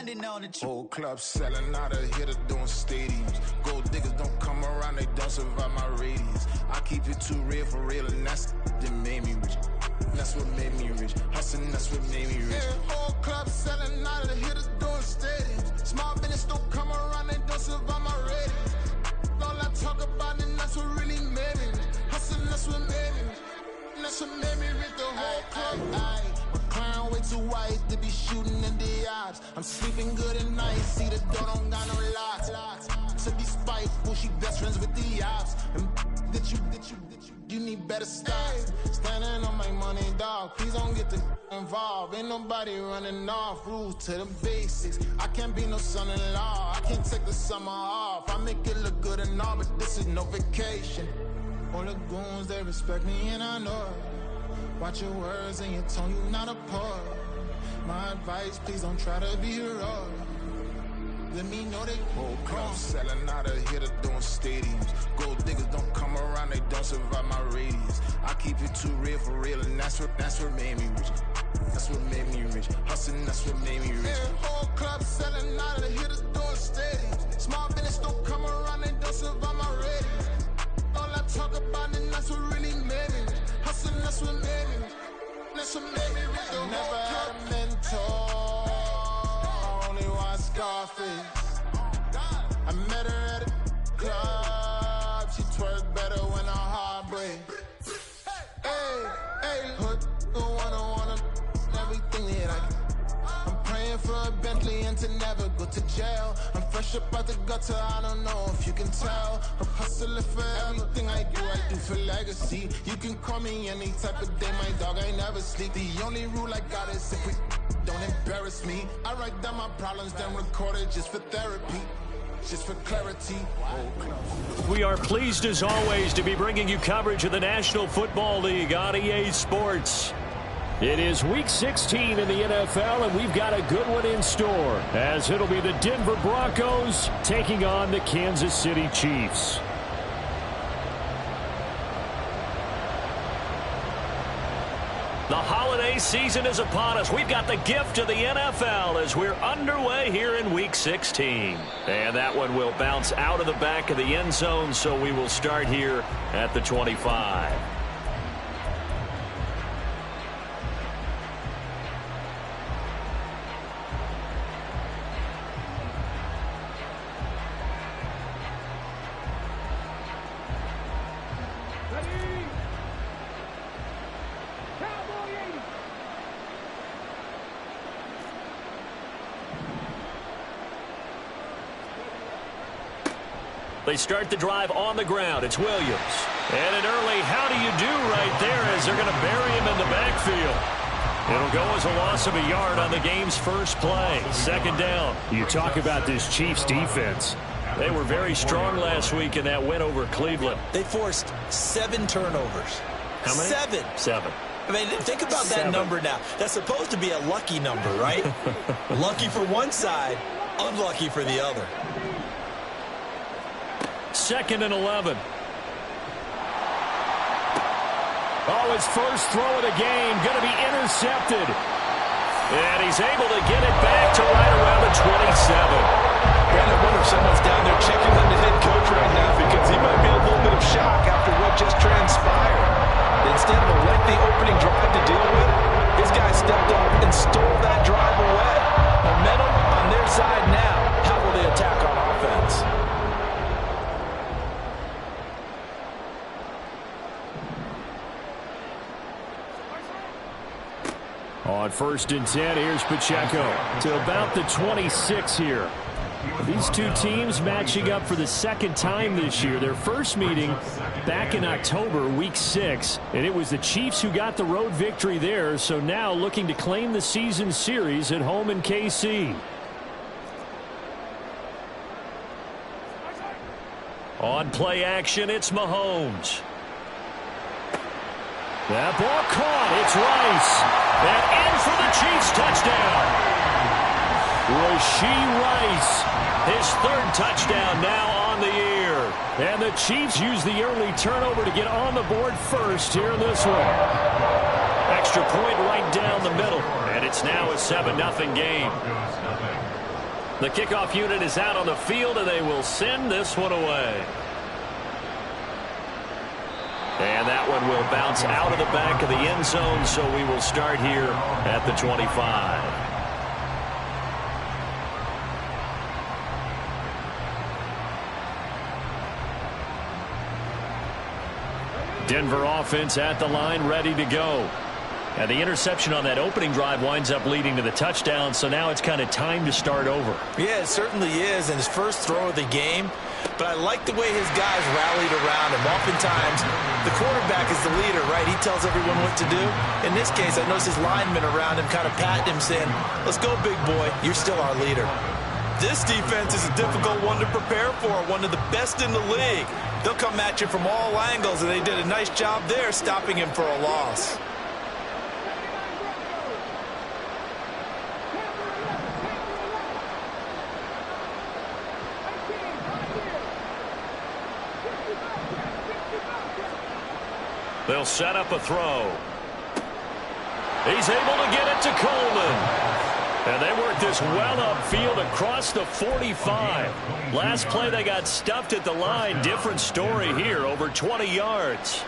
grinding on the whole club selling out of here to doing stadiums. Gold diggers don't come around, they don't survive my radius. I keep it too real for real, and that's that made me rich. That's what made me rich. Hustling, that's what made me rich. Yeah, whole club selling out of here to doing stadiums. Small business don't come around, they don't survive my radius. All I talk about, and that's what really made me rich. Hustling, that's what made me rich. That's what made me rich. The whole club. My clown way too white to be shooting in the eyes. I'm sleeping good at night. See the door don't got no locks. To be spiteful, she best friends with the ops. And you need better stop. Standing on my money, dog. Please don't get involved. Ain't nobody running off. Rules to the basics. I can't be no son-in-law. I can't take the summer off. I make it look good and all, but this is no vacation. All the goons, they respect me and I know it. Watch your words and your tone, you not a poet. My advice, please don't try to be heroic. Let me know they whole club selling out of here to doing stadiums. Gold diggers don't come around, they don't survive my radius. I keep it too real for real, and that's what made me rich. That's what made me rich. Hustling, that's what made me rich. Yeah, whole club selling out of here to doing stadiums. Small business don't come around, they don't survive my radius. All I talk about, and that's what really made me rich. Hustling, that's what made me rich. That's what made me rich. I never had a mentor. Only watch Scarface. I met her at a club. She twerk better when her heart breaks. Hey, hood, wanna everything that I can. I'm praying for a Bentley and to never go to jail. I'm fresh up out the gutter, I don't know if you can tell. I'm hustling for everything I do for legacy. You can call me any type of day, my dog, I never sleep. The only rule I got is if we don't embarrass me. I write down my problems, then record it just for therapy. Just for clarity. We are pleased as always to be bringing you coverage of the National Football League on EA Sports. It is Week 16 in the NFL, and we've got a good one in store, as it'll be the Denver Broncos taking on the Kansas City Chiefs. The holiday season is upon us. We've got the gift of the NFL as we're underway here in Week 16. And that one will bounce out of the back of the end zone, so we will start here at the 25. They start the drive on the ground. It's Williams. And an early how do you do right there as they're going to bury him in the backfield. It'll go as a loss of a yard on the game's first play. Second down. You talk about this Chiefs defense. They were very strong last week in that win over Cleveland. They forced 7 turnovers. How many? 7. 7. I mean, think about that number now. That's supposed to be a lucky number, right? Lucky for one side, unlucky for the other. Second and 11. Oh, his first throw of the game going to be intercepted. And he's able to get it back to right around the 27. I wonder if someone's down there checking on the head coach right now, because he might be a little bit of shock after what just transpired. Instead of a lengthy opening drive to deal with, his guy stepped up and stole that drive away. Momentum on their side now. How will they attack on offense? On 1st and 10, here's Pacheco to about the 26 here. These two teams matching up for the second time this year. Their first meeting back in October, Week 6, and it was the Chiefs who got the road victory there, so now looking to claim the season series at home in KC. On play action, it's Mahomes. That ball caught. It's Rice. And in for the Chiefs touchdown. Rashee Rice, his 3rd touchdown now on the year. And the Chiefs use the early turnover to get on the board first here in this one. Extra point right down the middle. And it's now a 7-0 game. The kickoff unit is out on the field, and they will send this one away. And that one will bounce out of the back of the end zone, so we will start here at the 25. Denver offense at the line, ready to go. And the interception on that opening drive winds up leading to the touchdown, so now it's kind of time to start over. Yeah, it certainly is, and his first throw of the game. But I like the way his guys rallied around him. Oftentimes, the quarterback is the leader, right? He tells everyone what to do. In this case, I noticed his linemen around him kind of patting him, saying, let's go, big boy. You're still our leader. This defense is a difficult one to prepare for, one of the best in the league. They'll come at you from all angles, and they did a nice job there stopping him for a loss. They'll set up a throw. He's able to get it to Coleman. And they work this well upfield across the 45. Last play they got stuffed at the line. Different story here, over 20 yards.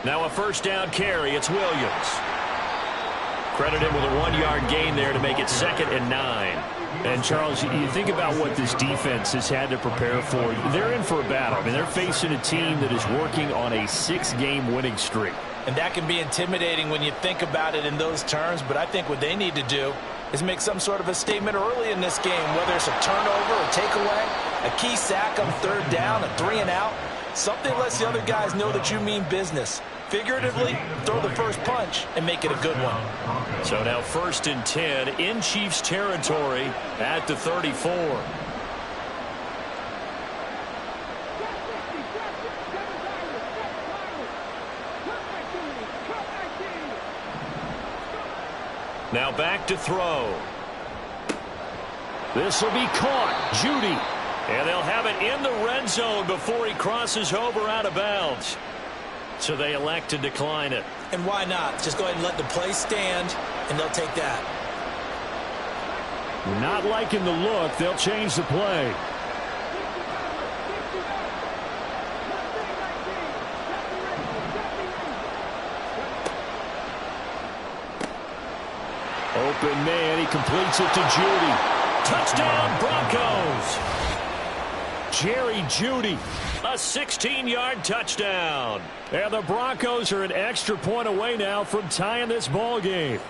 Now a first down carry. It's Williams. Credit him with a 1-yard gain there to make it 2nd and 9. And, Charles, you think about what this defense has had to prepare for. They're in for a battle. I mean, they're facing a team that is working on a 6-game winning streak. And that can be intimidating when you think about it in those terms. But I think what they need to do is make some sort of a statement early in this game, whether it's a turnover, a takeaway, a key sack on 3rd down, a 3-and-out. Something lets the other guys know that you mean business. Figuratively, throw the first punch and make it a good one. So now 1st and 10 in Chiefs territory at the 34. Now back to throw. This will be caught. Judy. And they'll have it in the red zone before he crosses over out of bounds. So they elect to decline it. And why not? Just go ahead and let the play stand, and they'll take that. Not liking the look. They'll change the play. Open man. He completes it to Judy. Touchdown, Broncos. Jerry Judy, a 16-yard touchdown. And the Broncos are an extra point away now from tying this ball game.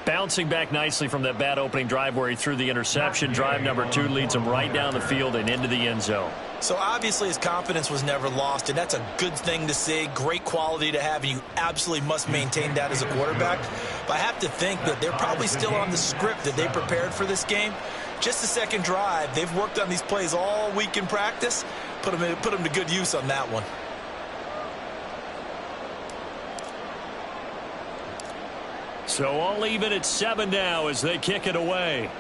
Bouncing back nicely from that bad opening drive where he threw the interception. Drive number 2 leads him right down the field and into the end zone. So obviously his confidence was never lost, and that's a good thing to see. Great quality to have, and you absolutely must maintain that as a quarterback. But I have to think that they're probably still on the script that they prepared for this game. Just the second drive. They've worked on these plays all week in practice. Put them to good use on that one. So all even at 7 now as they kick it away.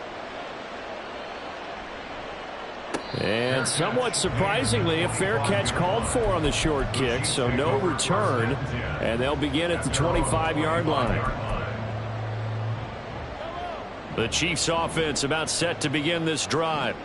And somewhat surprisingly, a fair catch called for on the short kick, so no return. And they'll begin at the 25-yard line. The Chiefs offense about set to begin this drive.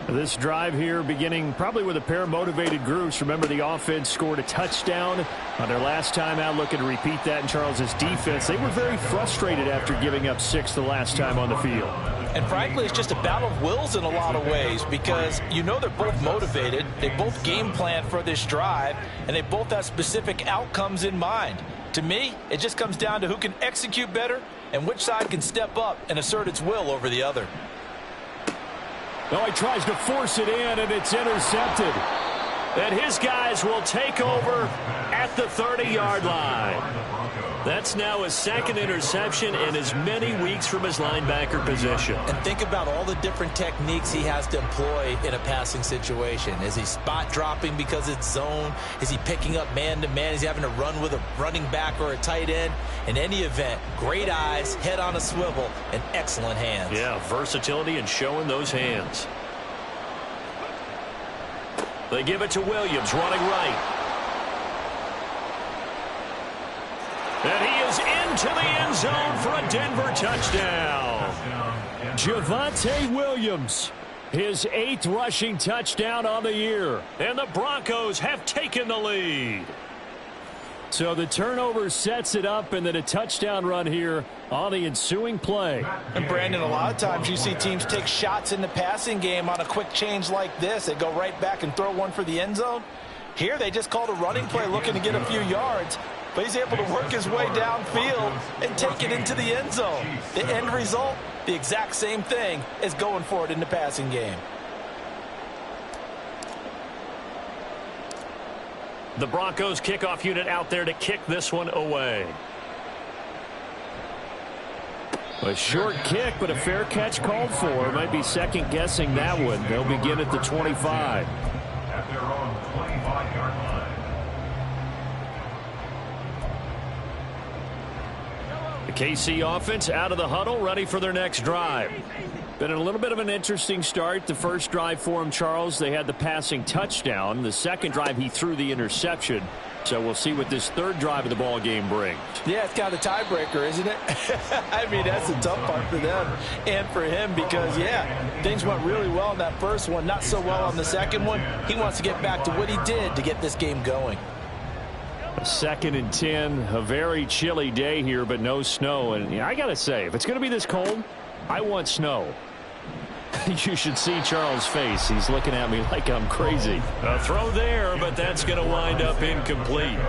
This drive here beginning probably with a pair of motivated groups. Remember, the offense scored a touchdown on their last time out. Looking to repeat that in Charles's defense. They were very frustrated after giving up 6 the last time on the field. And frankly, it's just a battle of wills in a lot of ways because you know they're both motivated. They both game plan for this drive, and they both have specific outcomes in mind. To me, it just comes down to who can execute better and which side can step up and assert its will over the other. No, he tries to force it in, and it's intercepted. And his guys will take over at the 30-yard line. That's now his 2nd interception in as many weeks from his linebacker position. And think about all the different techniques he has to employ in a passing situation. Is he spot dropping because it's zone? Is he picking up man-to-man? Is he having to run with a running back or a tight end? In any event, great eyes, head on a swivel, and excellent hands. Yeah, versatility and showing those hands. They give it to Williams, running right. And he is into the end zone for a Denver touchdown. Javonte Williams, his 8th rushing touchdown on the year. And the Broncos have taken the lead. So the turnover sets it up, and then a touchdown run here on the ensuing play. And Brandon, a lot of times you see teams take shots in the passing game on a quick change like this. They go right back and throw one for the end zone. Here they just called a running play looking to get a few yards. But he's able to work his way downfield and take it into the end zone. The end result, the exact same thing as going for it in the passing game. The Broncos kickoff unit out there to kick this one away. A short kick, but a fair catch called for. Might be second-guessing that one. They'll begin at the 25. At their own 25-yard line. The KC offense out of the huddle, ready for their next drive. Been a little bit of an interesting start. The first drive for him, Charles, they had the passing touchdown. The second drive, he threw the interception. So we'll see what this third drive of the ball game brings. Yeah, it's kind of a tiebreaker, isn't it? I mean, that's the tough part for them and for him because, yeah, things went really well in that first one, not so well on the second one. He wants to get back to what he did to get this game going. 2nd and 10, a very chilly day here, but no snow. And I got to say, if it's going to be this cold, I want snow. You should see Charles' face. He's looking at me like I'm crazy. A throw there, but that's going to wind up incomplete.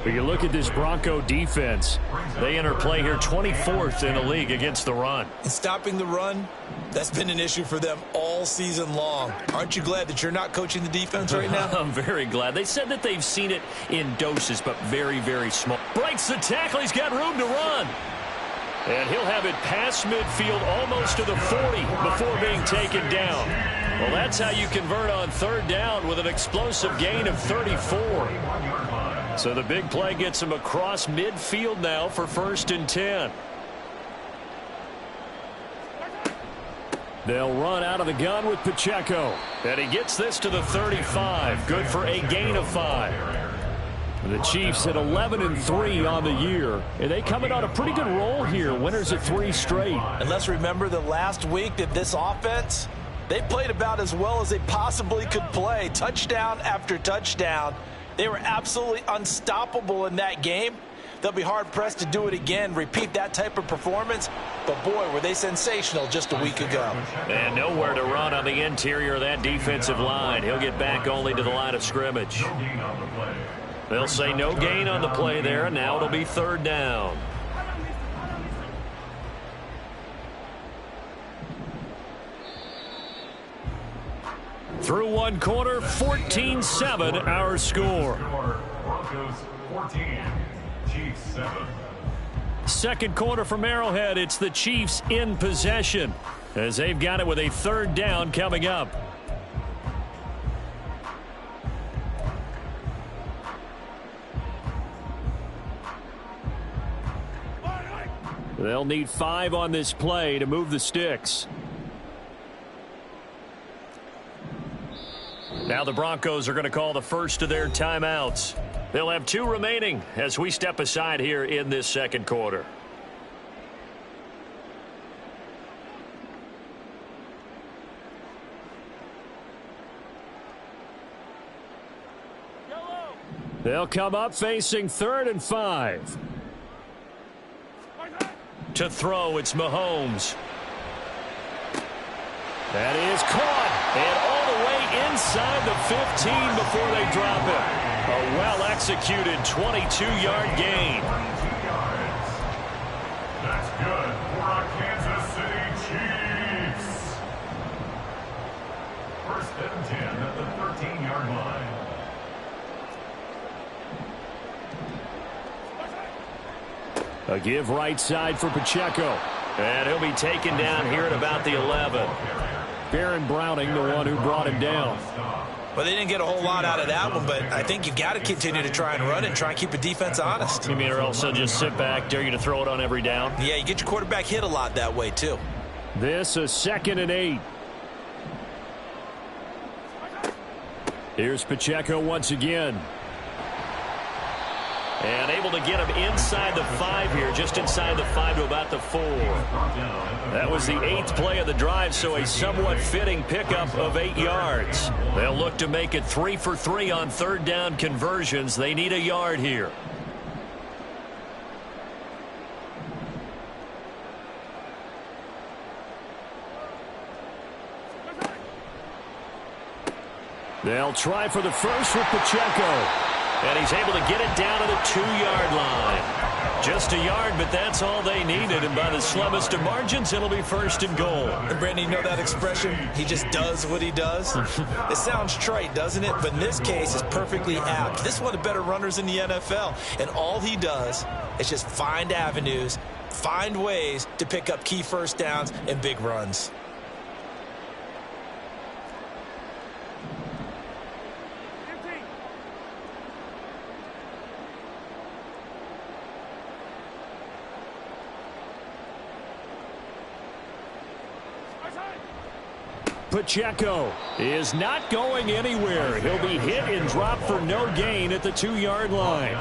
But you look at this Bronco defense. They enter play here 24th in the league against the run. And stopping the run, that's been an issue for them all season long. Aren't you glad that you're not coaching the defense right now? I'm very glad. They said that they've seen it in doses, but very, very small. Breaks the tackle. He's got room to run. And he'll have it past midfield almost to the 40 before being taken down. Well, that's how you convert on third down with an explosive gain of 34. So the big play gets him across midfield now for 1st and 10. They'll run out of the gun with Pacheco. And he gets this to the 35. Good for a gain of 5. The Chiefs at 11-3 on the year. And they coming on a pretty good roll here. Winners at 3 straight. And let's remember the last week that this offense, they played about as well as they possibly could play. Touchdown after touchdown. They were absolutely unstoppable in that game. They'll be hard-pressed to do it again, repeat that type of performance. But, boy, were they sensational just a week ago. And nowhere to run on the interior of that defensive line. He'll get back only to the line of scrimmage. They'll say no gain on the play there, and now it'll be 3rd down. Through one quarter, 14-7 our score. Broncos 14, Chiefs 7. Second quarter from Arrowhead, it's the Chiefs in possession as they've got it with a 3rd down coming up. They'll need 5 on this play to move the sticks. Now the Broncos are going to call the first of their timeouts. They'll have 2 remaining as we step aside here in this second quarter. They'll come up facing 3rd and 5. To throw, it's Mahomes. That is caught. And all the way inside the 15 before they drop it. A well-executed 22-yard gain. That's good for our Kansas City Chiefs. 1st and 10 at the 13-yard line. A give right side for Pacheco. And he'll be taken down here at about the 11. Baron Browning, the one who brought him down. Well, they didn't get a whole lot out of that one, but I think you've got to continue to try and run and try and keep the defense honest. You mean or else they'll just sit back, dare you to throw it on every down? Yeah, you get your quarterback hit a lot that way, too. This a 2nd and 8. Here's Pacheco once again. And able to get him inside the 5 here, just inside the 5 to about the 4. That was the 8th play of the drive, so a somewhat fitting pickup of 8 yards. They'll look to make it 3 for 3 on third down conversions. They need a yard here. They'll try for the first with Pacheco. And he's able to get it down to the 2-yard line. Just a yard, but that's all they needed. And by the slimmest of margins, it'll be first and goal. And Brandon, you know that expression? He just does what he does. It sounds trite, doesn't it? But in this case, it's perfectly apt. This is one of the better runners in the NFL. And all he does is just find avenues, find ways to pick up key first downs and big runs. Pacheco is not going anywhere. He'll be hit and dropped for no gain at the 2-yard line.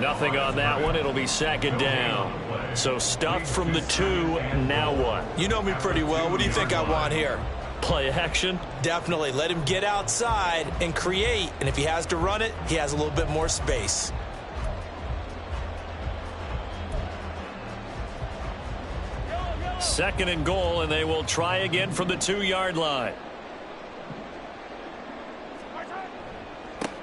Nothing on that one. It'll be second down. So stuffed from the 2. Now what? You know me pretty well. What do you think I want here? Play action? Definitely. Let him get outside and create. And if he has to run it, he has a little bit more space. Second and goal, and they will try again from the 2-yard line.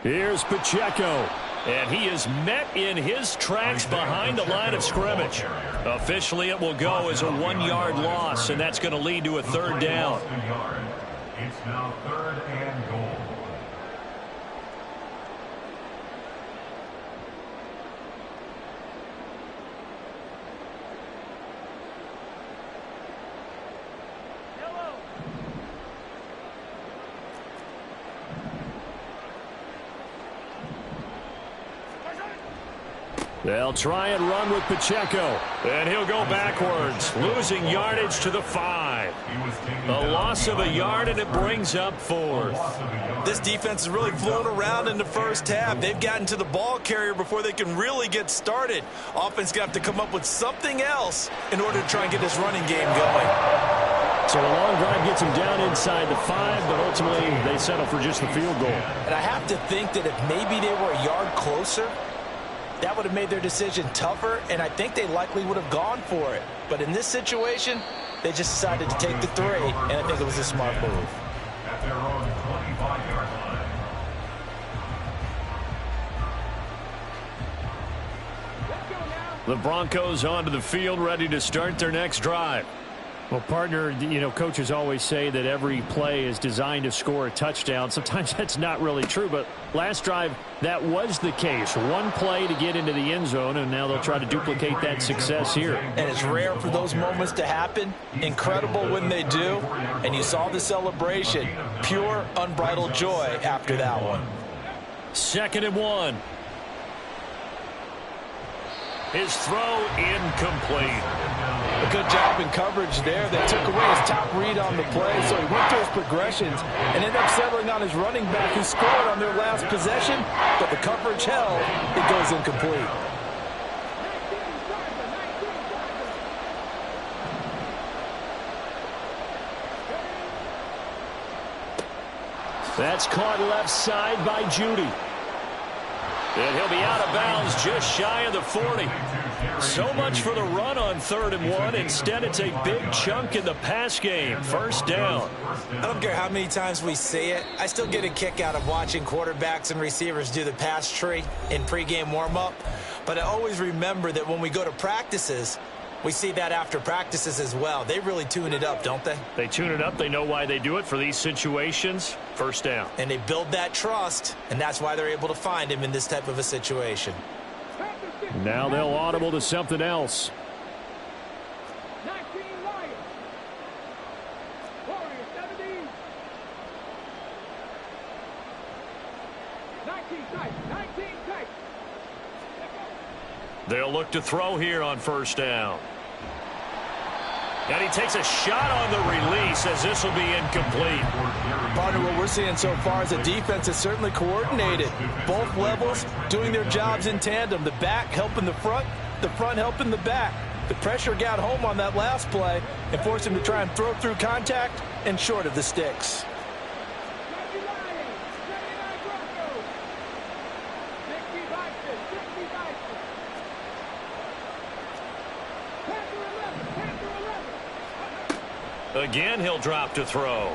Here's Pacheco, and he is met in his tracks behind the line of scrimmage. Officially, it will go as a 1-yard loss, and that's going to lead to a third down. It's now third and goal. They'll try and run with Pacheco. And he'll go backwards, losing yardage to the 5. A loss of a yard, and it brings up 4th. This defense is really flown around in the first half. They've gotten to the ball carrier before they can really get started. Offense got to come up with something else in order to try and get this running game going. So a long drive gets them down inside the 5, but ultimately they settle for just the field goal. And I have to think that if maybe they were a yard closer, that would have made their decision tougher, and I think they likely would have gone for it. But in this situation, they just decided to take the 3, and I think it was a smart move. At their own 25-yard line. The Broncos onto the field, ready to start their next drive. Well, partner, you know, coaches always say that every play is designed to score a touchdown. Sometimes that's not really true, but last drive, that was the case. One play to get into the end zone, and now they'll try to duplicate that success here. And it's rare for those moments to happen. Incredible when they do. And you saw the celebration. Pure, unbridled joy after that one. 2nd and 1. His throw incomplete. A good job in coverage there. They took away his top read on the play, so he went through his progressions and ended up settling on his running back who scored on their last possession, but the coverage held. It goes incomplete. That's caught left side by Judy. And he'll be out of bounds just shy of the 40. So much for the run on 3rd and 1. Instead, it's a big chunk in the pass game. First down. I don't care how many times we see it. I still get a kick out of watching quarterbacks and receivers do the pass tree in pregame warm-up. But I always remember that when we go to practices, we see that after practices as well. They really tune it up, don't they? They tune it up. They know why they do it for these situations. First down. And they build that trust, and that's why they're able to find him in this type of a situation. Now they'll audible to something else. 19 Lions. Warriors 17. 19 Titans. 19 Titans. They'll look to throw here on first down. And he takes a shot on the release as this will be incomplete. Partner, what we're seeing so far is the defense is certainly coordinated. Both levels doing their jobs in tandem. The back helping the front helping the back. The pressure got home on that last play and forced him to try and throw through contact and short of the sticks. Again, he'll drop to throw.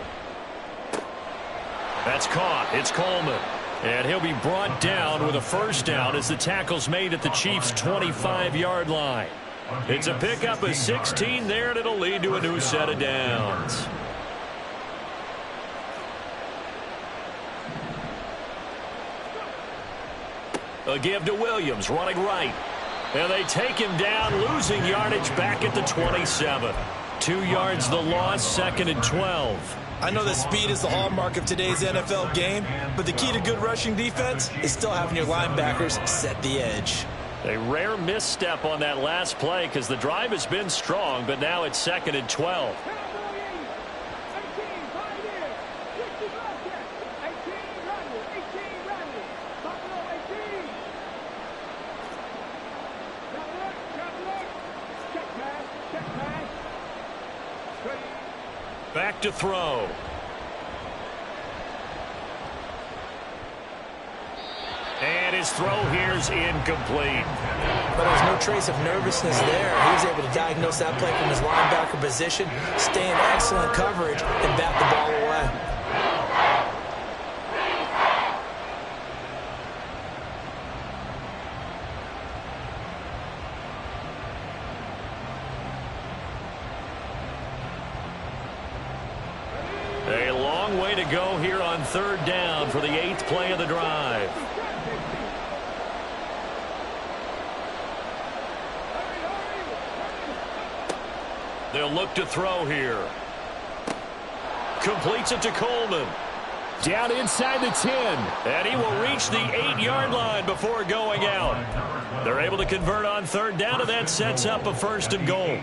That's caught. It's Coleman. And he'll be brought down with a first down as the tackle's made at the Chiefs' 25-yard line. It's a pickup of 16 there, and it'll lead to a new set of downs. A give to Williams, running right. And they take him down, losing yardage back at the 27. 2 yards the loss, 2nd and 12. I know that speed is the hallmark of today's NFL game, but the key to good rushing defense is still having your linebackers set the edge. A rare misstep on that last play because the drive has been strong, but now it's 2nd and 12. Back to throw. And his throw here's incomplete. But there's no trace of nervousness there. He was able to diagnose that play from his linebacker position, stay in excellent coverage, and bat the ball away. A long way to go here on 3rd down for the 8th play of the drive. They'll look to throw here. Completes it to Coleman. Down inside the 10. And he will reach the 8-yard line before going out. They're able to convert on 3rd down, and that sets up a 1st and goal.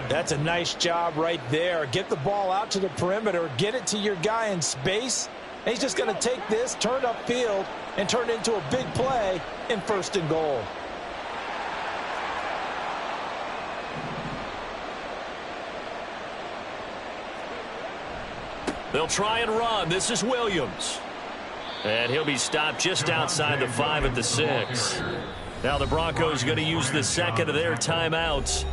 That's a nice job right there. Get the ball out to the perimeter, get it to your guy in space. And he's just going to take this, turn upfield, and turn it into a big play in 1st and goal. They'll try and run. This is Williams. And he'll be stopped just outside the 5 at the 6. Now the Broncos are going to use the 2nd of their timeouts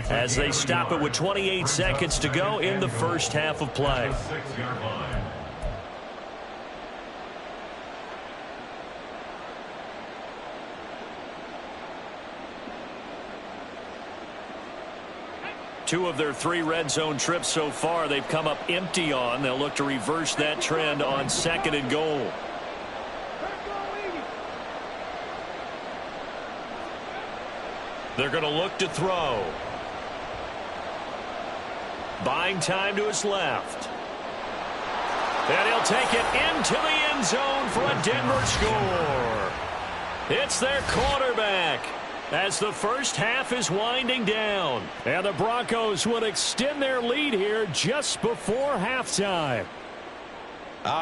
as they stop it with 28 seconds to go in the first half of play. Two of their 3 red zone trips so far they've come up empty on. They'll look to reverse that trend on 2nd and goal. They're going to look to throw. Buying time to his left. And he'll take it into the end zone for a Denver score. It's their quarterback as the first half is winding down. And the Broncos will extend their lead here just before halftime.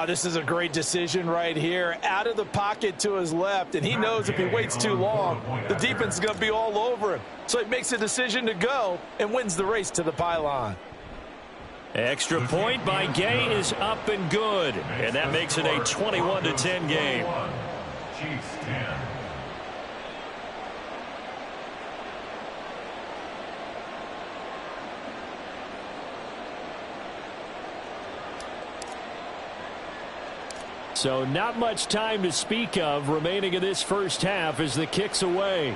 This is a great decision right here. Out of the pocket to his left, and he knows if he waits too long, the defense is going to be all over him. So he makes a decision to go and wins the race to the pylon. Extra point by Gay is up and good. And that makes it a 21-10 game. Chiefs 10. So not much time to speak of remaining in this first half as the kick's away.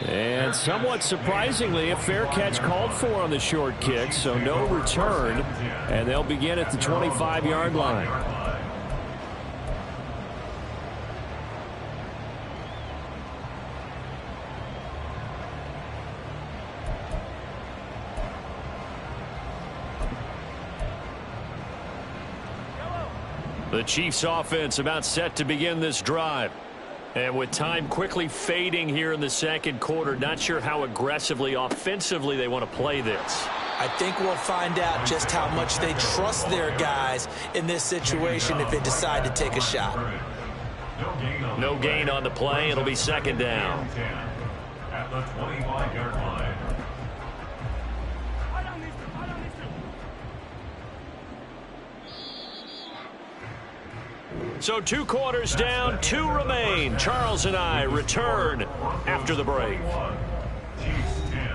And somewhat surprisingly, a fair catch called for on the short kick, so no return. And they'll begin at the 25-yard line. The Chiefs offense about set to begin this drive. And with time quickly fading here in the second quarter, not sure how aggressively, offensively they want to play this. I think we'll find out just how much they trust their guys in this situation if they decide to take a shot. No gain on the play. It'll be second down. At the 25-yard line. So 2 quarters down, 2 remain. Charles and I return after the break. Chiefs 10.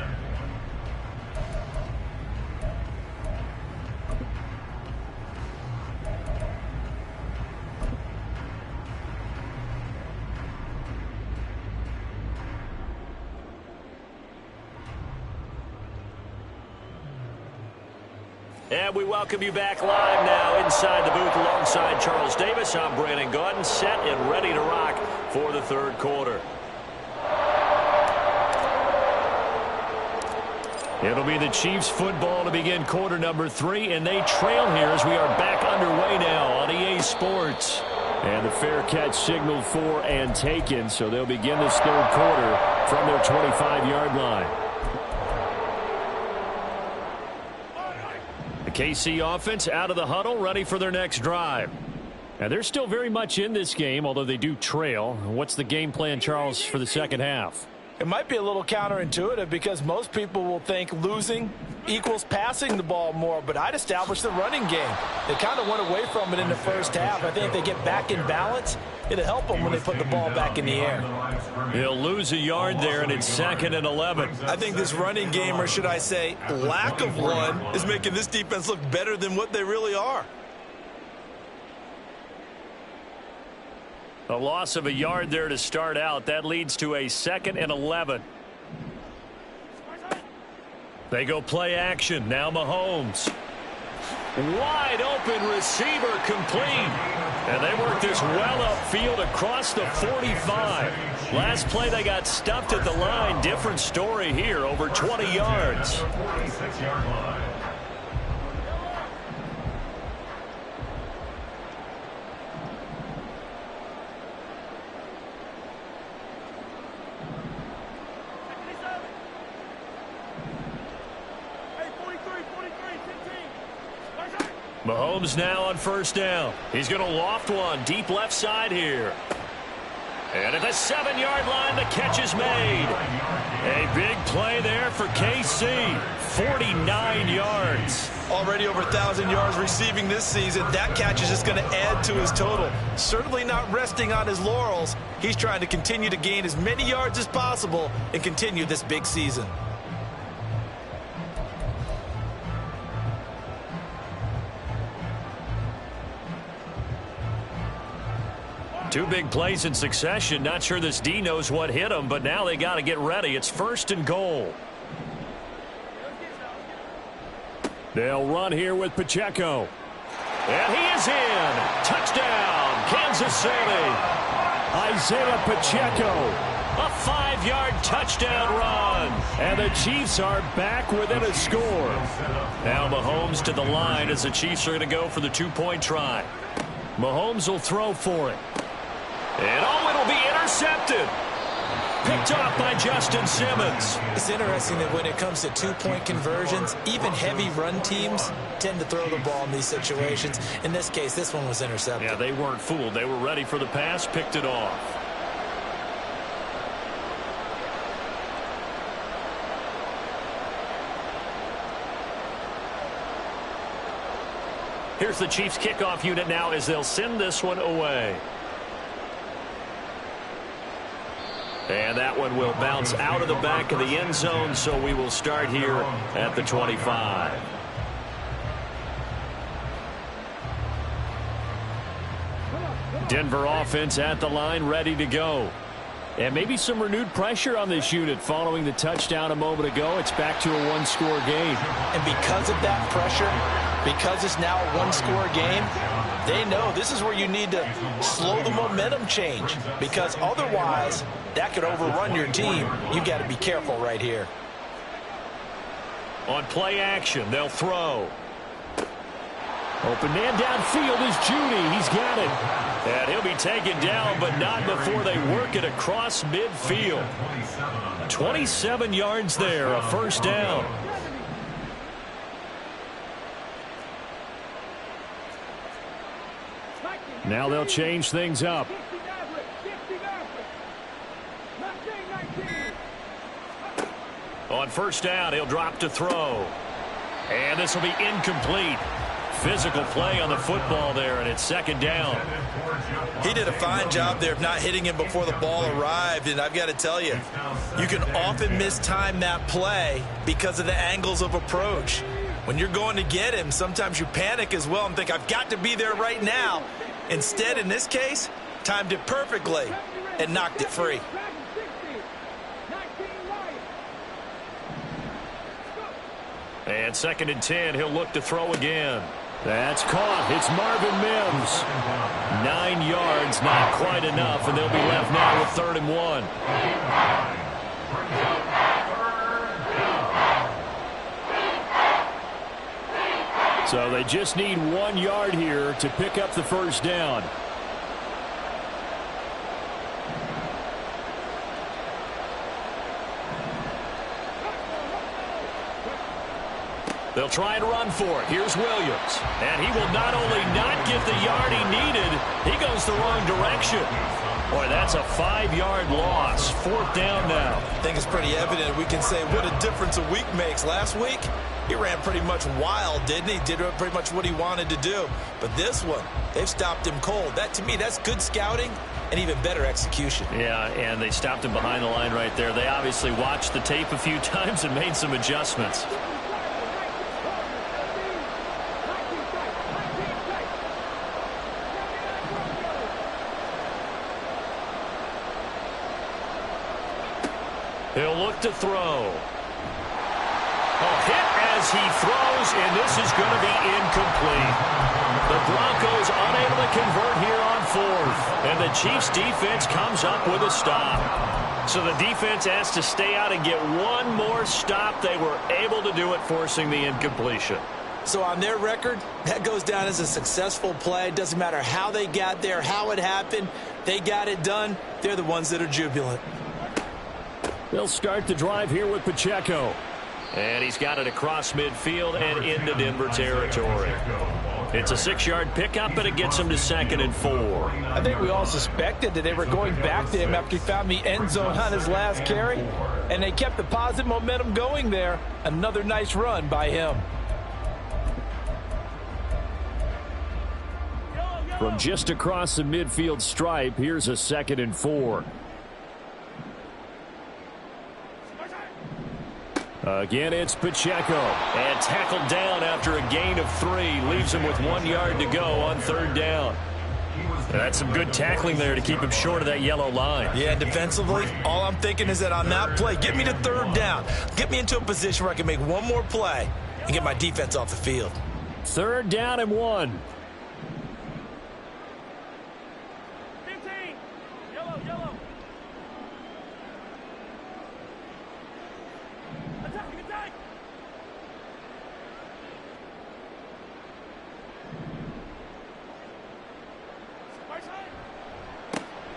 And we welcome you back live now inside the booth alongside Charles Davis. I'm Brandon Gaudin, set and ready to rock for the third quarter. It'll be the Chiefs football to begin quarter number 3, and they trail here as we are back underway now on EA Sports. And the fair catch signaled for and taken, so they'll begin this third quarter from their 25-yard line. The KC offense out of the huddle, ready for their next drive. And they're still very much in this game, although they do trail. What's the game plan, Charles, for the second half? It might be a little counterintuitive because most people will think losing equals passing the ball more, but I'd establish the running game. They kind of went away from it in the first half. I think if they get back in balance, it'll help them when they put the ball back in the air. He'll lose a yard there, and it's 2nd and 11. I think this running game, or should I say lack of one, is making this defense look better than what they really are. A loss of a yard there to start out. That leads to a 2nd and 11. They go play action. Now Mahomes. Wide open receiver complete. And they work this well upfield across the 45. Last play they got stuffed at the line. Different story here. Over 20 yards. 46-yard line. Mahomes now on first down. He's going to loft one deep left side here. And at the 7-yard line, the catch is made. A big play there for KC. 49 yards. Already over 1,000 yards receiving this season. That catch is just going to add to his total. Certainly not resting on his laurels. He's trying to continue to gain as many yards as possible and continue this big season. Two big plays in succession. Not sure this D knows what hit him, but now they got to get ready. It's 1st and goal. They'll run here with Pacheco. And he is in. Touchdown, Kansas City. Isaiah Pacheco. A 5-yard touchdown run. And the Chiefs are back within a score. Now Mahomes to the line as the Chiefs are going to go for the 2-point try. Mahomes will throw for it. And it'll be intercepted. Picked off by Justin Simmons. It's interesting that when it comes to 2-point conversions, even heavy run teams tend to throw the ball in these situations. In this case, this one was intercepted. Yeah, they weren't fooled. They were ready for the pass, picked it off. Here's the Chiefs kickoff unit now as they'll send this one away. And that one will bounce out of the back of the end zone, so we will start here at the 25. Denver offense at the line, ready to go. And maybe some renewed pressure on this unit following the touchdown a moment ago. It's back to a 1-score game. And because of that pressure, because it's now a 1-score game, they know this is where you need to slow the momentum change, because otherwise that could overrun your team. You've got to be careful right here. On play action, they'll throw. Open man downfield is Judy. He's got it. And he'll be taken down, but not before they work it across midfield. 27 yards there, a first down. Now they'll change things up. On first down, he'll drop to throw. And this will be incomplete. Physical play on the football there, and it's second down. He did a fine job there of not hitting him before the ball arrived, and I've got to tell you, you can often mistime that play because of the angles of approach. When you're going to get him, sometimes you panic as well and think, I've got to be there right now. Instead, in this case, timed it perfectly and knocked it free. And second and 10, he'll look to throw again. That's caught. It's Marvin Mims. 9 yards, not quite enough, and they'll be left now with 3rd and 1. So they just need 1 yard here to pick up the first down. They'll try and run for it. Here's Williams. And he will not only not get the yard he needed, he goes the wrong direction. Boy, that's a 5-yard loss. 4th down now. I think it's pretty evident. We can say what a difference a week makes. Last week, he ran pretty much wild, didn't he? Did pretty much what he wanted to do. But this one, they've stopped him cold. That, to me, that's good scouting and even better execution. Yeah, and they stopped him behind the line right there. They obviously watched the tape a few times and made some adjustments. He'll look to throw. A hit as he throws, and this is going to be incomplete. The Broncos unable to convert here on 4th, and the Chiefs defense comes up with a stop. So the defense has to stay out and get one more stop. They were able to do it, forcing the incompletion. So on their record, that goes down as a successful play. Doesn't matter how they got there, how it happened. They got it done. They're the ones that are jubilant. They'll start the drive here with Pacheco. And he's got it across midfield and into Denver territory. It's a 6-yard pickup, but it gets him to 2nd and 4. I think we all suspected that they were going back to him after he found the end zone on his last carry, and they kept the positive momentum going there. Another nice run by him. From just across the midfield stripe, here's a 2nd and 4. Again, it's Pacheco. And tackled down after a gain of 3. Leaves him with 1 yard to go on 3rd down. That's some good tackling there to keep him short of that yellow line. Yeah, defensively, all I'm thinking is that on that play, get me to 3rd down. Get me into a position where I can make one more play and get my defense off the field. 3rd down and 1.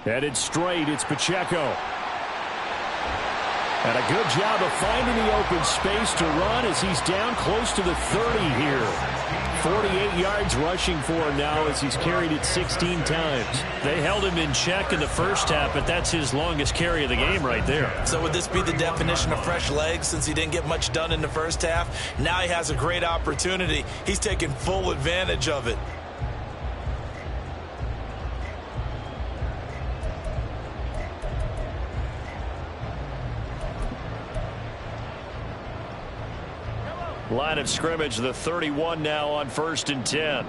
Headed straight, it's Pacheco. And a good job of finding the open space to run as he's down close to the 30 here. 48 yards rushing for him now as he's carried it 16 times. They held him in check in the first half, but that's his longest carry of the game right there. So would this be the definition of fresh legs since he didn't get much done in the first half? Now he has a great opportunity. He's taking full advantage of it. Line of scrimmage, the 31 now on 1st and 10.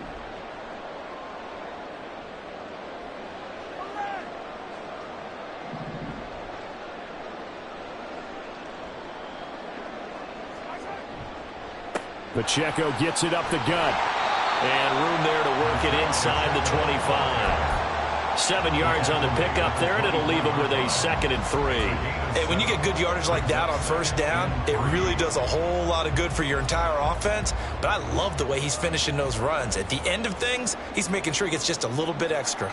Pacheco gets it up the gut. And room there to work it inside the 25. 7 yards on the pickup there, and it'll leave him with a 2nd and 3. Hey, when you get good yardage like that on 1st down, it really does a whole lot of good for your entire offense. But I love the way he's finishing those runs. At the end of things, he's making sure he gets just a little bit extra.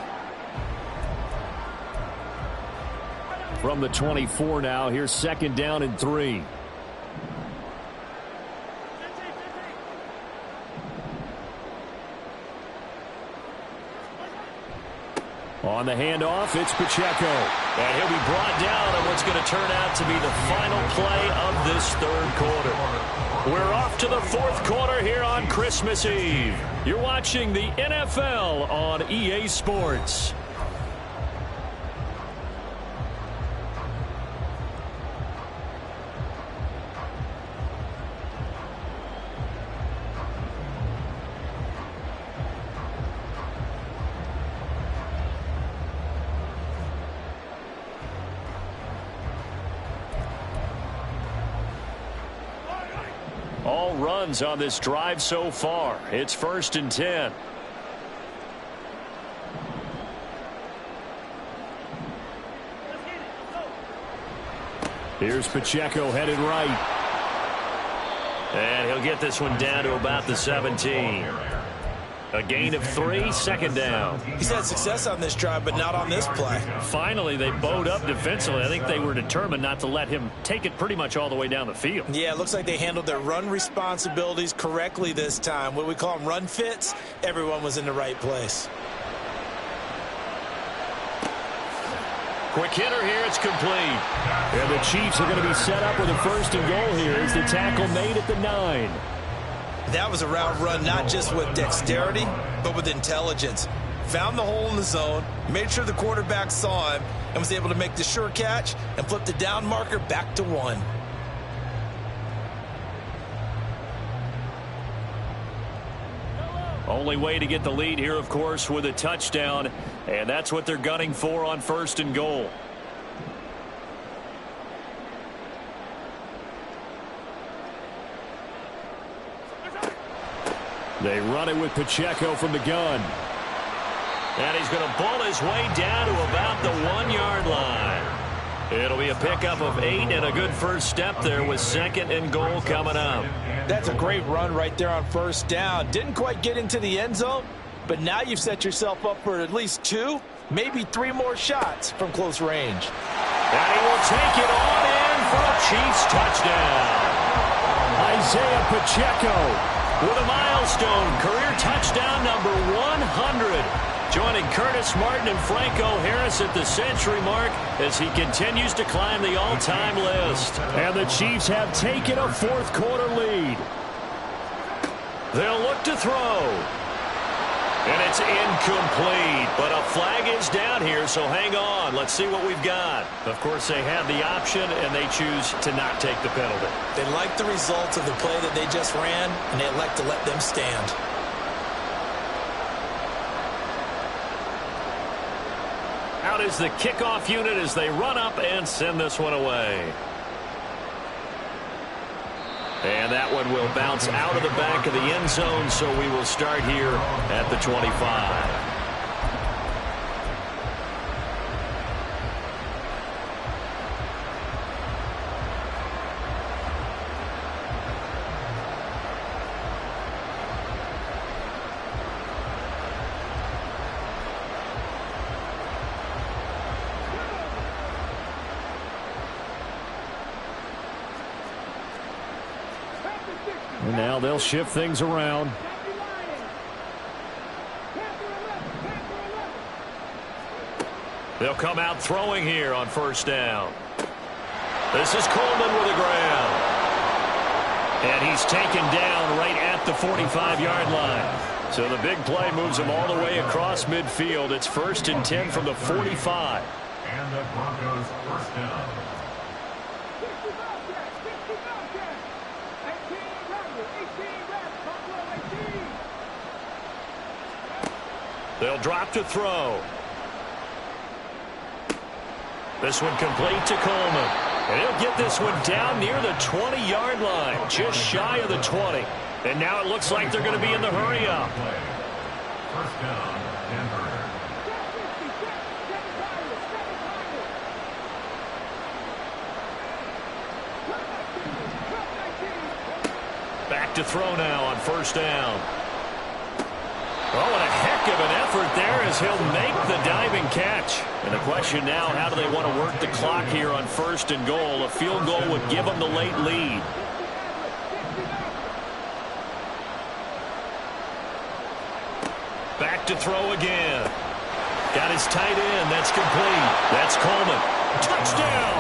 from the 24 now. Here's second down and 3. On the handoff, it's Pacheco. And he'll be brought down on what's going to turn out to be the final play of this third quarter. We're off to the fourth quarter here on Christmas Eve. You're watching the NFL on EA Sports. All runs on this drive so far. It's 1st and 10. Here's Pacheco headed right. And he'll get this one down to about the 17. A gain of 3, second down. He's had success on this drive, but not on this play. Finally, they bowed up defensively. I think they were determined not to let him take it pretty much all the way down the field. Yeah, it looks like they handled their run responsibilities correctly this time. What we call them run fits, everyone was in the right place. Quick hitter here, it's complete. And the Chiefs are going to be set up with a 1st and goal here as the tackle made at the 9. That was a route run not just with dexterity, but with intelligence. Found the hole in the zone, made sure the quarterback saw him, and was able to make the sure catch and flip the down marker back to 1. Only way to get the lead here, of course, with a touchdown, and that's what they're gunning for on 1st and goal. They run it with Pacheco from the gun. And he's going to bull his way down to about the 1-yard line. It'll be a pickup of 8 and a good first step there with 2nd and goal coming up. That's a great run right there on 1st down. Didn't quite get into the end zone, but now you've set yourself up for at least 2, maybe 3 more shots from close range. And he will take it on in for a Chiefs touchdown. Isaiah Pacheco with a milestone career touchdown number 100. Joining Curtis Martin and Franco Harris at the century mark as he continues to climb the all-time list. And the Chiefs have taken a fourth quarter lead. They'll look to throw. And it's incomplete, but a flag is down here, so hang on. Let's see what we've got. Of course, they have the option, and they choose to not take the penalty. They like the results of the play that they just ran, and they elect to let them stand. Out is the kickoff unit as they run up and send this one away. And that one will bounce out of the back of the end zone, so we will start here at the 25. And now they'll shift things around. They'll come out throwing here on 1st down. This is Coleman with a grab. And he's taken down right at the 45-yard line. So the big play moves him all the way across midfield. It's 1st and 10 from the 45. And the Broncos 1st down. They'll drop to throw. This one complete to Coleman. And he'll get this one down near the 20-yard line, just shy of the 20. And now it looks like they're going to be in the hurry-up. 1st down, Denver. Back to throw now on 1st down. Oh, and a heck of an effort there as he'll make the diving catch. And the question now, how do they want to work the clock here on 1st and goal? A field goal would give them the late lead. Back to throw again. Got his tight end. That's complete. That's Coleman. Touchdown!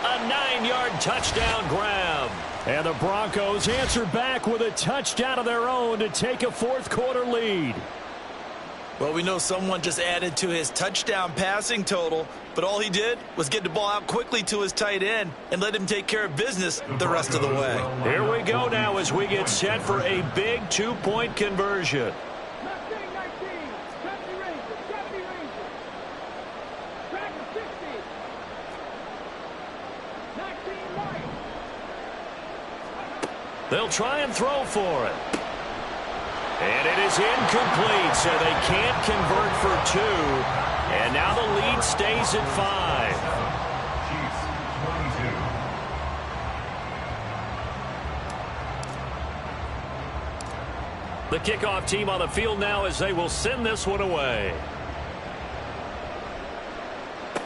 A 9-yard touchdown grab. And the Broncos answer back with a touchdown of their own to take a 4th quarter lead. Well, we know someone just added to his touchdown passing total, but all he did was get the ball out quickly to his tight end and let him take care of business the rest of the way. Here we go now as we get set for a big 2-point conversion. They'll try and throw for it. And it is incomplete, so they can't convert for 2. And now the lead stays at 5. The kickoff team on the field now as they will send this one away.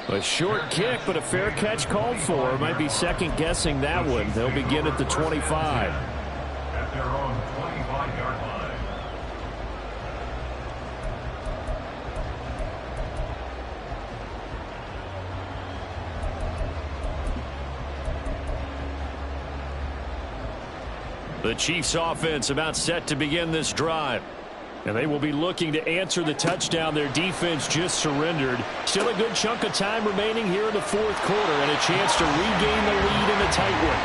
A short kick, but a fair catch called for. Might be second-guessing that one. They'll begin at the 25. At their own 25-yard line. The Chiefs offense about set to begin this drive. And they will be looking to answer the touchdown their defense just surrendered. Still a good chunk of time remaining here in the 4th quarter and a chance to regain the lead in a tight one.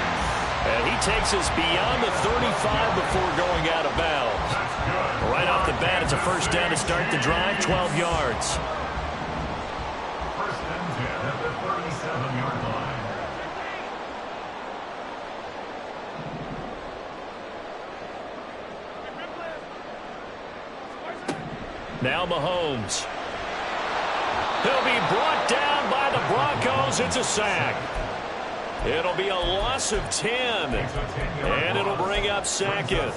And he takes us beyond the 35 before going out of bounds. Right off the bat, it's a first down to start the drive, 12 yards. First and 10 at the 37-yard line. Now Mahomes. He'll be brought down by the Broncos. It's a sack. It'll be a loss of 10. And it'll bring up 2nd.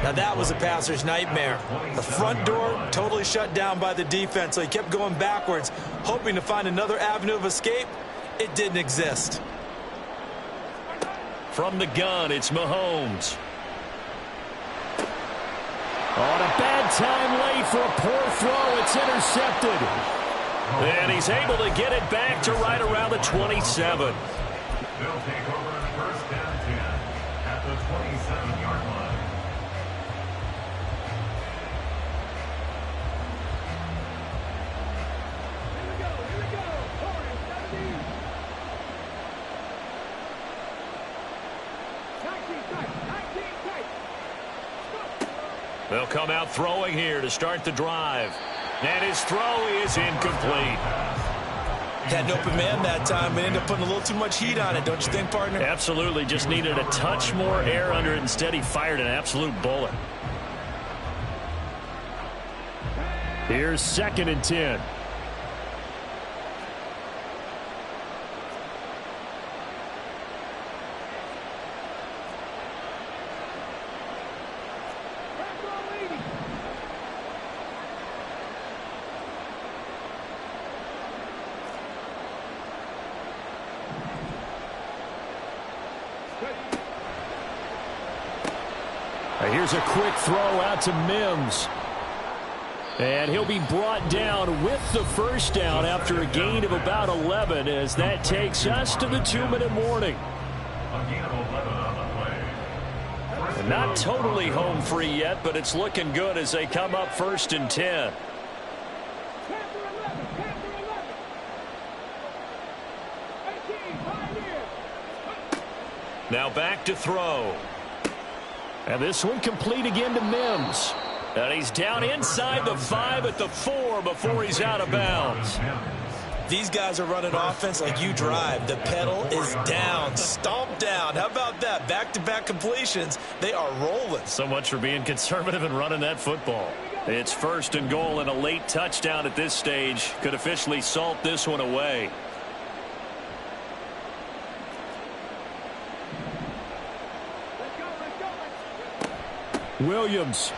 Now that was a passer's nightmare. The front door totally shut down by the defense, so he kept going backwards, hoping to find another avenue of escape. It didn't exist. From the gun, it's Mahomes. On a bad time late for a poor throw. It's intercepted. And he's able to get it back to right around the 27. They'll take over first and 10 at the 27-yard line. Here we go. Forward, 17. 19 tight. 19 tight. They'll come out throwing here to start the drive. And his throw is incomplete. Had an open man that time, but ended up putting a little too much heat on it, don't you think, partner? Absolutely. Just needed a touch more air under it. Instead, he fired an absolute bullet. Here's 2nd and 10. Here's a quick throw out to Mims. And he'll be brought down with the first down after a gain of about 11 as that takes us to the 2-minute warning. A gain of 11 on the play. Not totally home free yet, but it's looking good as they come up 1st and 10. Panther 11. Panther 11. 18. Pioneer. Now back to throw. And this one complete again to Mims. And he's down inside the 5 at the 4 before he's out of bounds. These guys are running offense like you drive. The pedal is down, stomped down. How about that? Back-to-back completions. They are rolling. So much for being conservative and running that football. It's 1st and goal, and a late touchdown at this stage could officially salt this one away. Williams.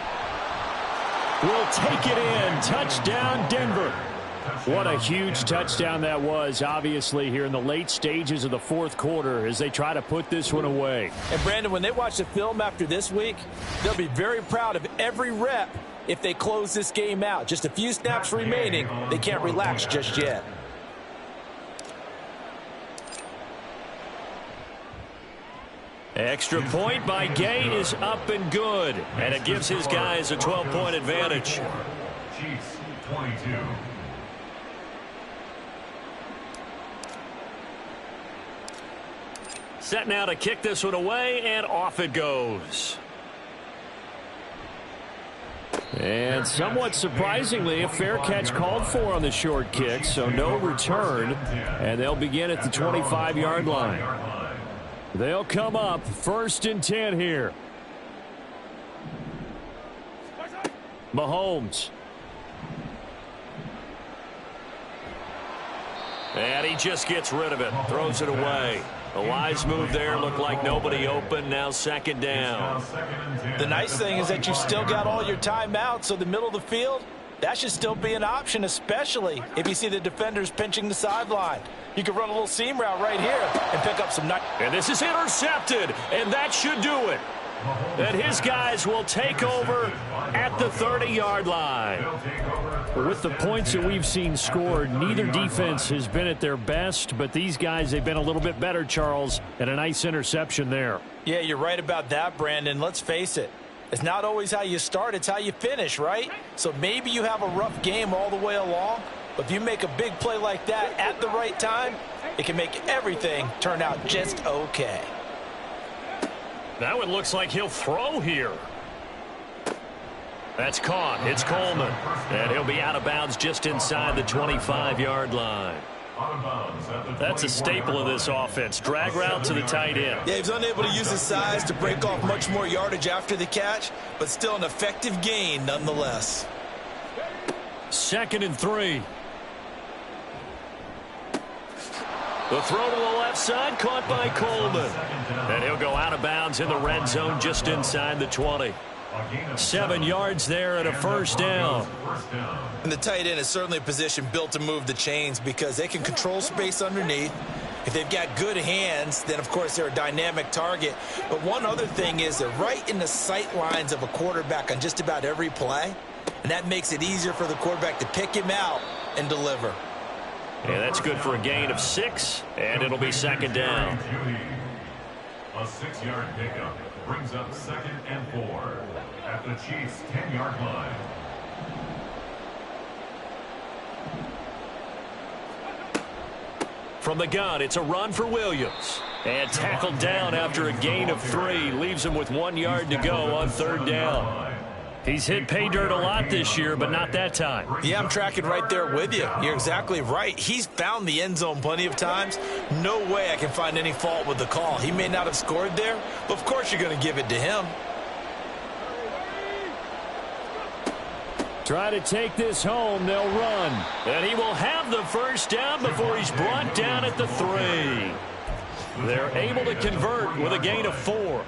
will take it in. Touchdown, Denver. What a huge touchdown that was, obviously, here in the late stages of the fourth quarter as they try to put this one away. And, Brandon, when they watch the film after this week, they'll be very proud of every rep if they close this game out. Just a few snaps remaining. They can't relax just yet. Extra point by Gay is up and good, and it gives his guys a 12-point advantage. Chiefs 22. Set now to kick this one away, and off it goes. And somewhat surprisingly, a fair catch called for on the short kick, so no return, and they'll begin at the 25-yard line. They'll come up 1st and 10 here. Mahomes. And he just gets rid of it, throws it away. A wise move there, looked like nobody open, now 2nd down. The nice thing is that you've still got all your timeouts, so the middle of the field, that should still be an option, especially if you see the defenders pinching the sideline. You can run a little seam route right here and pick up some nice. And this is intercepted, and that should do it. And his guys will take over at the 30-yard line. With the points that we've seen scored, neither defense has been at their best, but these guys, they've been a little bit better, Charles, and a nice interception there. Yeah, you're right about that, Brandon. Let's face it. It's not always how you start, it's how you finish, right? So maybe you have a rough game all the way along, but if you make a big play like that at the right time, it can make everything turn out just okay. That one looks like he'll throw here. That's caught. It's Coleman. And he'll be out of bounds just inside the 25-yard line. That's a staple of this offense. Drag route to the tight end. Yeah, he was unable to use his size to break off much more yardage after the catch, but still an effective gain nonetheless. 2nd and 3. The throw to the left side, caught by Coleman. And he'll go out of bounds in the red zone just inside the 20. 7 yards there and a 1st down. And the tight end is certainly a position built to move the chains because they can control space underneath. If they've got good hands, then, of course, they're a dynamic target. But one other thing is they're right in the sight lines of a quarterback on just about every play, and that makes it easier for the quarterback to pick him out and deliver. Yeah, that's good for a gain of 6, and it'll be 2nd down. A 6-yard pickup brings up 2nd and 4 at the Chiefs' 10-yard line. From the gun, it's a run for Williams. And tackled down after a gain of 3. Leaves him with 1 yard to go on 3rd down. He's hit pay dirt a lot this year, but not that time. Yeah, I'm tracking right there with you. You're exactly right. He's found the end zone plenty of times. No way I can find any fault with the call. He may not have scored there, but of course you're going to give it to him. Try to take this home. They'll run. And he will have the 1st down before he's brought down at the 3. They're able to convert with a gain of 4.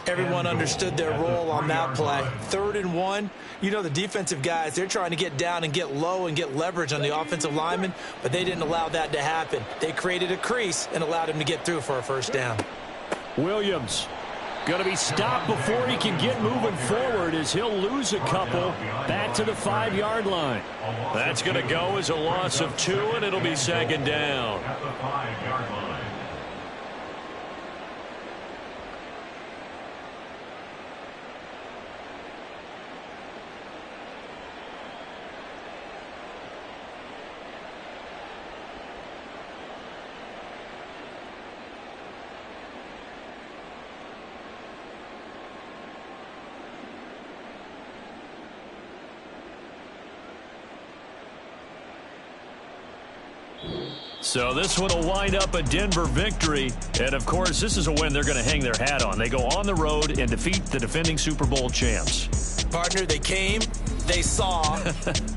Everyone understood their role on that play. 3rd and 1. You know, the defensive guys, they're trying to get down and get low and get leverage on the offensive lineman, but they didn't allow that to happen. They created a crease and allowed him to get through for a 1st down. Williams going to be stopped before he can get moving forward as he'll lose a couple back to the 5-yard line. That's going to go as a loss of 2, and it'll be 2nd down. At the 5-yard line. So this one will wind up a Denver victory. And, of course, this is a win they're going to hang their hat on. They go on the road and defeat the defending Super Bowl champs. Partner, they came, they saw,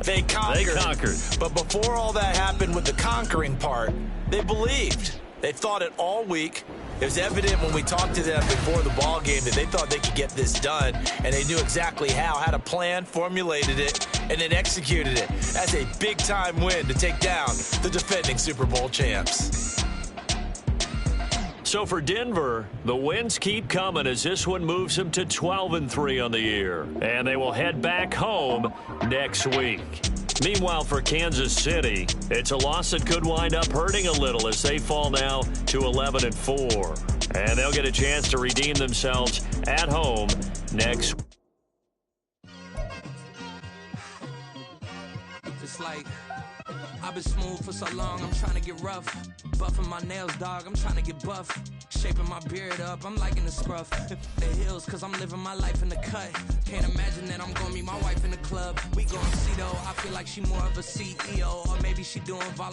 they conquered. They conquered. But before all that happened with the conquering part, they believed. They thought it all week. It was evident when we talked to them before the ball game that they thought they could get this done, and they knew exactly how, had a plan, formulated it, and then executed it. That's a big-time win to take down the defending Super Bowl champs. So for Denver, the wins keep coming as this one moves them to 12-3 on the year. And they will head back home next week. Meanwhile, for Kansas City, it's a loss that could wind up hurting a little as they fall now to 11-4. And they'll get a chance to redeem themselves at home next week. It's like I've been smooth for so long, I'm trying to get rough. Buffing my nails, dog, I'm trying to get buff. Shaping my beard up, I'm liking the scruff. The hills, cause I'm living my life in the cut. Can't imagine that I'm gonna meet my wife in the club. We gon' see though, I feel like she more of a CEO. Or maybe she doing